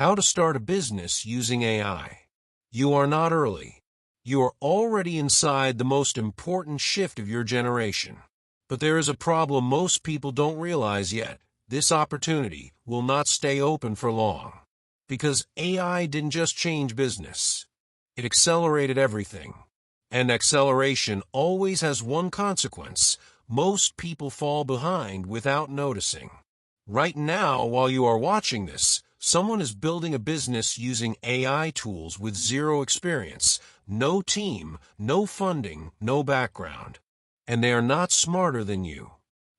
How to start a business using AI. You are not early. You are already inside the most important shift of your generation. But there is a problem most people don't realize yet. This opportunity will not stay open for long. Because AI didn't just change business. It accelerated everything. And acceleration always has one consequence. Most people fall behind without noticing. Right now, while you are watching this, someone is building a business using AI tools with zero experience, no team, no funding, no background. And they are not smarter than you.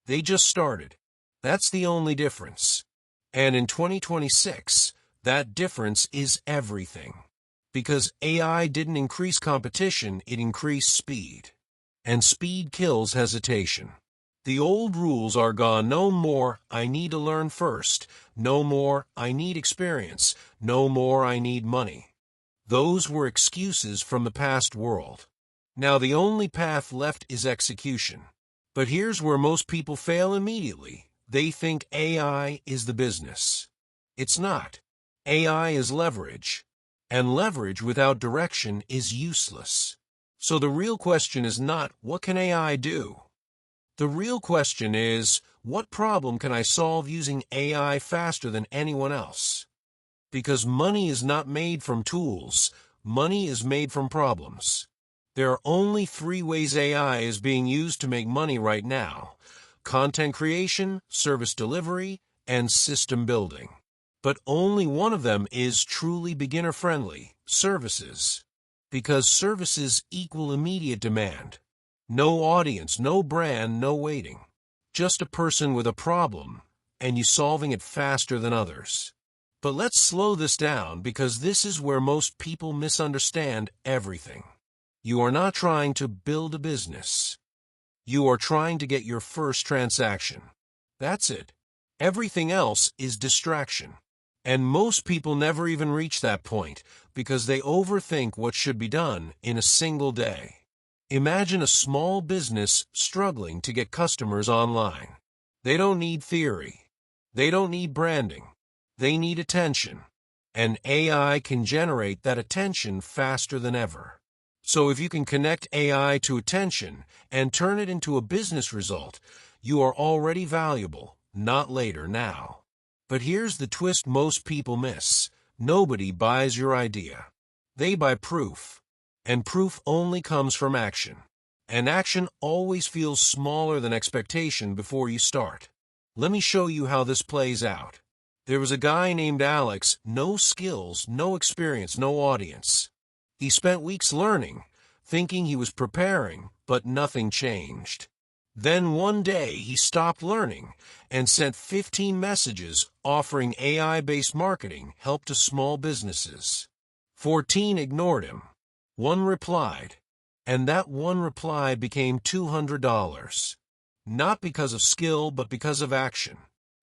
They just started. That's the only difference. And in 2026, that difference is everything. Because AI didn't increase competition, it increased speed. And speed kills hesitation. The old rules are gone. No more, I need to learn first. No more, I need experience. No more, I need money. Those were excuses from the past world. Now the only path left is execution. But here's where most people fail immediately. They think AI is the business. It's not. AI is leverage. And leverage without direction is useless. So the real question is not, what can AI do? The real question is, what problem can I solve using AI faster than anyone else? Because money is not made from tools. Money is made from problems. There are only 3 ways AI is being used to make money right now: content creation, service delivery, and system building. But only one of them is truly beginner-friendly: services. Because services equal immediate demand. No audience, no brand, no waiting. Just a person with a problem, and you solving it faster than others. But let's slow this down, because this is where most people misunderstand everything. You are not trying to build a business. You are trying to get your first transaction. That's it. Everything else is distraction. And most people never even reach that point, because they overthink what should be done in a single day. Imagine a small business struggling to get customers online. They don't need theory. They don't need branding. They need attention. And AI can generate that attention faster than ever. So if you can connect AI to attention and turn it into a business result, you are already valuable, not later, now. But here's the twist most people miss. Nobody buys your idea. They buy proof. And proof only comes from action. And action always feels smaller than expectation before you start. Let me show you how this plays out. There was a guy named Alex, no skills, no experience, no audience. He spent weeks learning, thinking he was preparing, but nothing changed. Then one day he stopped learning and sent 15 messages offering AI-based marketing help to small businesses. 14 ignored him. 1 replied, and that 1 reply became $200. Not because of skill, but because of action.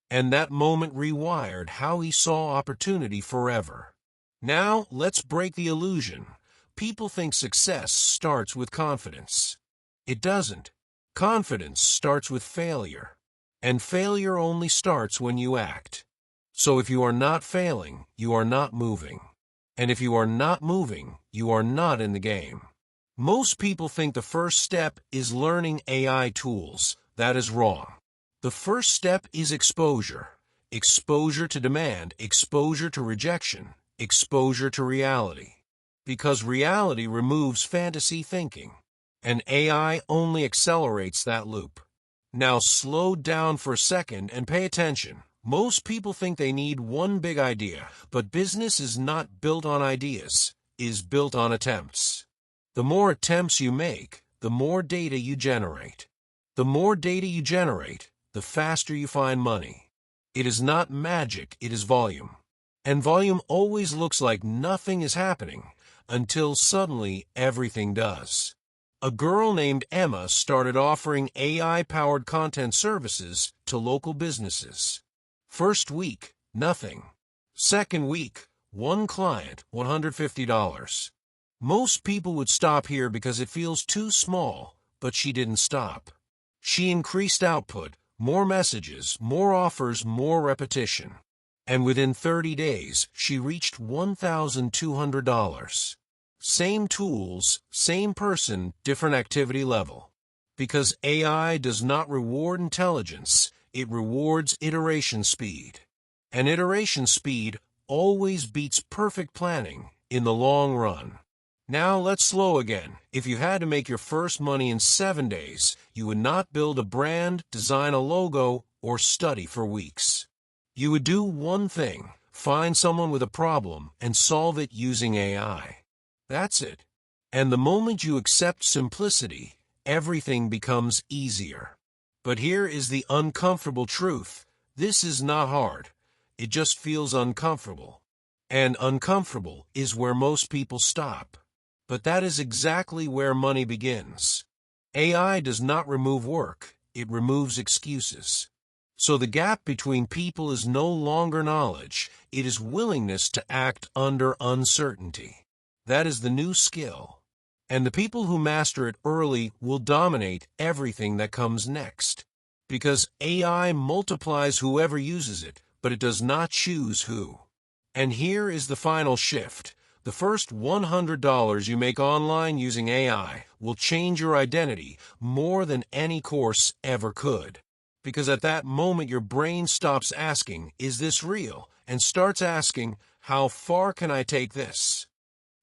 And that moment rewired how he saw opportunity forever. Now, let's break the illusion. People think success starts with confidence. It doesn't. Confidence starts with failure. And failure only starts when you act. So if you are not failing, you are not moving. And if you are not moving, you are not in the game. Most people think the first step is learning AI tools. That is wrong. The first step is exposure. Exposure to demand, exposure to rejection, exposure to reality. Because reality removes fantasy thinking. And AI only accelerates that loop. Now slow down for a second and pay attention. Most people think they need one big idea, but business is not built on ideas, it is built on attempts. The more attempts you make, the more data you generate. The more data you generate, the faster you find money. It is not magic, it is volume. And volume always looks like nothing is happening, until suddenly everything does. A girl named Emma started offering AI-powered content services to local businesses. First week, nothing. Second week, 1 client, $150. Most people would stop here because it feels too small, but she didn't stop. She increased output, more messages, more offers, more repetition. And within 30 days, she reached $1,200. Same tools, same person, different activity level. Because AI does not reward intelligence, it rewards iteration speed. And iteration speed always beats perfect planning in the long run. Now let's slow again. If you had to make your first money in 7 days, you would not build a brand, design a logo, or study for weeks. You would do one thing: find someone with a problem and solve it using AI. That's it. And the moment you accept simplicity, everything becomes easier. But here is the uncomfortable truth. This is not hard. It just feels uncomfortable. And uncomfortable is where most people stop. But that is exactly where money begins. AI does not remove work, it removes excuses. So the gap between people is no longer knowledge, it is willingness to act under uncertainty. That is the new skill. And the people who master it early will dominate everything that comes next. Because AI multiplies whoever uses it, but it does not choose who. And here is the final shift. The first $100 you make online using AI will change your identity more than any course ever could. Because at that moment your brain stops asking, "Is this real?" and starts asking, "How far can I take this?"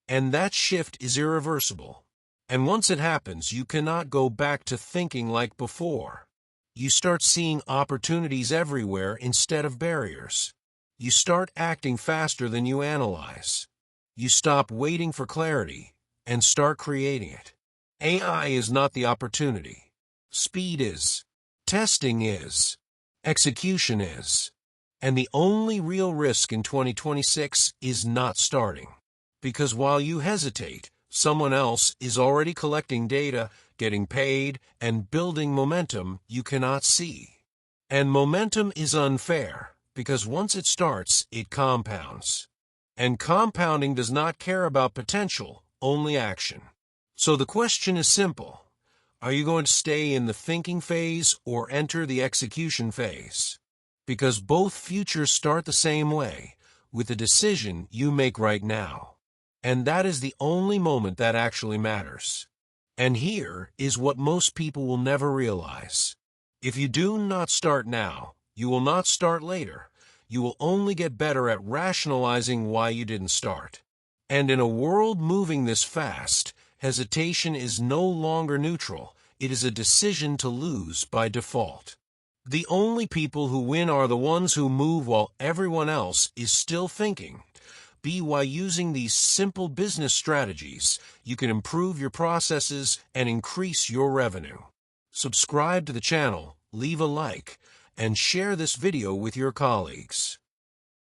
And that shift is irreversible. And once it happens, you cannot go back to thinking like before. You start seeing opportunities everywhere instead of barriers. You start acting faster than you analyze. You stop waiting for clarity and start creating it. AI is not the opportunity. Speed is. Testing is. Execution is. And the only real risk in 2026 is not starting. Because while you hesitate, someone else is already collecting data, getting paid, and building momentum you cannot see. And momentum is unfair, because once it starts, it compounds. And compounding does not care about potential, only action. So the question is simple. Are you going to stay in the thinking phase or enter the execution phase? Because both futures start the same way, with a decision you make right now. And that is the only moment that actually matters. And here is what most people will never realize. If you do not start now, you will not start later. You will only get better at rationalizing why you didn't start. And in a world moving this fast, hesitation is no longer neutral. It is a decision to lose by default. The only people who win are the ones who move while everyone else is still thinking. By using these simple business strategies, you can improve your processes and increase your revenue. Subscribe to the channel, leave a like, and share this video with your colleagues.